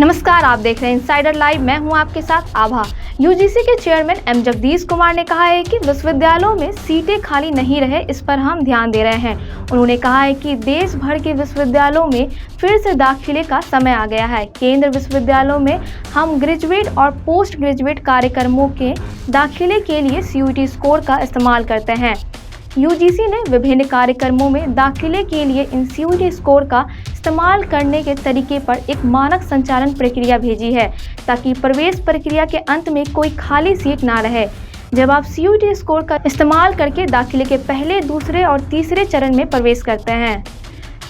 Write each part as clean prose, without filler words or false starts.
नमस्कार, आप देख रहे हैं इनसाइडर लाइव। मैं हूं आपके साथ आभा। यूजीसी के चेयरमैन एम जगदीश कुमार ने कहा है कि विश्वविद्यालयों में सीटें खाली नहीं रहे, इस पर हम ध्यान दे रहे हैं। उन्होंने कहा है कि देश भर के विश्वविद्यालयों में फिर से दाखिले का समय आ गया है। केंद्र विश्वविद्यालयों में हम ग्रेजुएट और पोस्ट ग्रेजुएट कार्यक्रमों के दाखिले के लिए CUET स्कोर का इस्तेमाल करते हैं। यूजीसी ने विभिन्न कार्यक्रमों में दाखिले के लिए इन CUET स्कोर का इस्तेमाल करने के तरीके पर एक मानक संचालन प्रक्रिया भेजी है, ताकि प्रवेश प्रक्रिया के अंत में कोई खाली सीट ना रहे। जब आप CUET स्कोर का इस्तेमाल करके दाखिले के पहले, दूसरे और तीसरे चरण में प्रवेश करते हैं।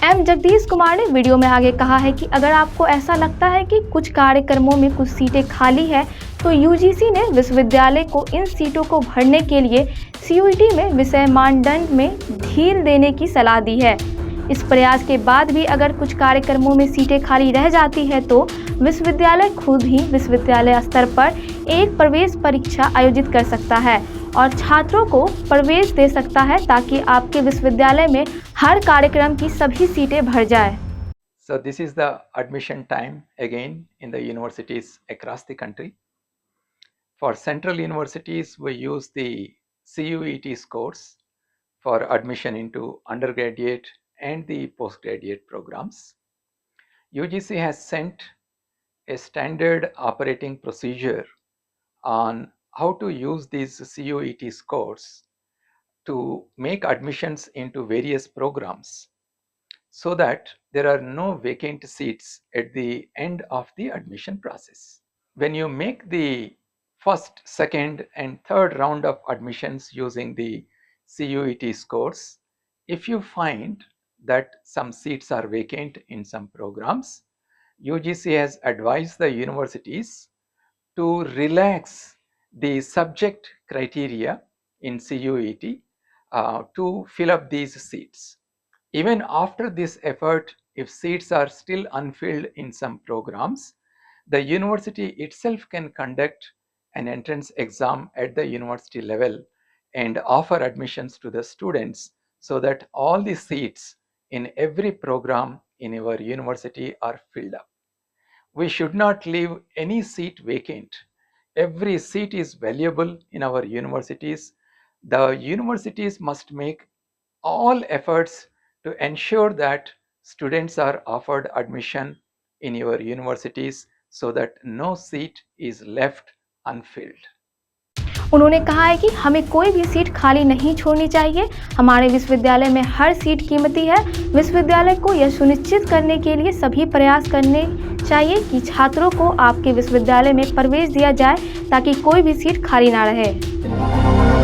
एम जगदीश कुमार ने वीडियो में आगे कहा है कि अगर आपको ऐसा लगता है कि कुछ कार्यक्रमों में कुछ सीटें खाली है, तो यूजीसी ने विश्वविद्यालय को इन सीटों को भरने के लिए CUET में विषय मानदंड में ढील देने की सलाह दी है। इस प्रयास के बाद भी अगर कुछ कार्यक्रमों में सीटें खाली रह जाती है, तो विश्वविद्यालय खुद ही विश्वविद्यालय स्तर पर एक प्रवेश परीक्षा आयोजित कर सकता है और छात्रों को प्रवेश दे सकता है, ताकि आपके विश्वविद्यालय में हर कार्यक्रम की सभी सीटें भर जाए। So this is the admission time again in the universities across the country. For central universities, we use the CUET scores for admission into undergraduate and the postgraduate programs. UGC has sent a standard operating procedure on how to use these CUET scores to make admissions into various programs, so that there are no vacant seats at the end of the admission process. When you make the first, second and third round of admissions using the CUET scores, if you find that some seats are vacant in some programs, UGC has advised the universities to relax the subject criteria in CUET to fill up these seats. Even after this effort, if seats are still unfilled in some programs, the university itself can conduct an entrance exam at the university level and offer admissions to the students, so that all the seats in every program in our university are filled up. We should not leave any seat vacant. Every seat is valuable in our universities. The universities must make all efforts to ensure that students are offered admission in your universities, so that no seat is left unfilled. उन्होंने कहा है कि हमें कोई भी seat खाली नहीं छोड़नी चाहिए। हमारे विश्वविद्यालय में हर सीट कीमती है। विश्वविद्यालय को यह सुनिश्चित करने के लिए सभी प्रयास करने चाहिए कि छात्रों को आपके विश्वविद्यालय में प्रवेश दिया जाए, ताकि कोई भी सीट खाली ना रहे।